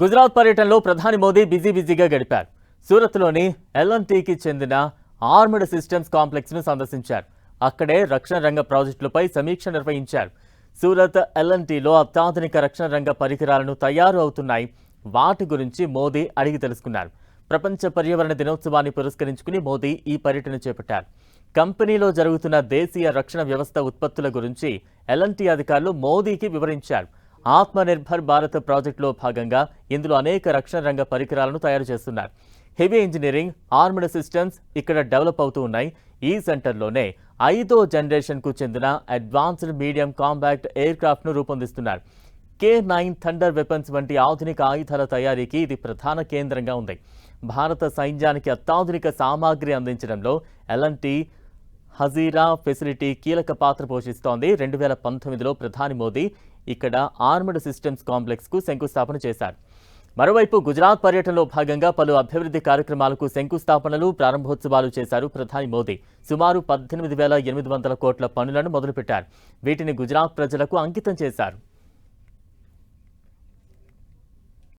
గుజరాత్ పర్యటనలో ప్రధాని మోదీ బిజీగా గడిపారు. సూరత్లోని ఎల్&టీకి చెందిన ఆర్మ్డ్ సిస్టమ్స్ కాంప్లెక్స్ను సందర్శించారు. అక్కడే రక్షణ రంగ ప్రాజెక్టులపై సమీక్ష నిర్వహించారు. సూరత్ ఎల్&టీలో అత్యాధునిక రక్షణ రంగ పరికరాలను తయారు అవుతున్నాయి. వాటి గురించి మోదీ అడిగి తెలుసుకున్నారు. ప్రపంచ పర్యావరణ దినోత్సవాన్ని పురస్కరించుకుని మోదీ ఈ పర్యటన చేపట్టారు. కంపెనీలో జరుగుతున్న దేశీయ రక్షణ వ్యవస్థ ఉత్పత్తుల గురించి ఎల్&టీ అధికారులు మోదీకి వివరించారు. ఆత్మనిర్భర్ భారత్ ప్రాజెక్టులో భాగంగా ఇందులో అనేక రక్షణ రంగ పరికరాలను తయారు చేస్తున్నారు. హెవీ ఇంజనీరింగ్, ఆర్మ్డ్ సిస్టమ్స్ ఇక్కడ డెవలప్ అవుతూ ఉన్నాయి. ఈ సెంటర్లోనే 5వ జనరేషన్కు చెందిన అడ్వాన్స్డ్ మీడియం కాంపాక్ట్ ఎయిర్ క్రాఫ్ట్ను రూపొందిస్తున్నారు. K9 థండర్ వెపన్స్ వంటి ఆధునిక ఆయుధాల తయారీకి ఇది ప్రధాన కేంద్రంగా ఉంది. భారత సైన్యానికి అత్యాధునిక సామాగ్రి అందించడంలో ఎల్&టీ హజీరా ఫెసిలిటీ కీలక పాత్ర పోషిస్తోంది. 2019లో ప్రధాని మోదీ ఇక్కడ ఆర్మ్డ్ సిస్టమ్స్ కాంప్లెక్స్కు శంకుస్థాపన చేశారు. మరోవైపు గుజరాత్ పర్యటనలో భాగంగా పలు అభివృద్ధి కార్యక్రమాలకు శంకుస్థాపనలు, ప్రారంభోత్సవాలు చేశారు ప్రధాని మోదీ. సుమారు 18,800 కోట్ల పనులను మొదలుపెట్టారు. వీటిని గుజరాత్ ప్రజలకు అంకితం చేశారు.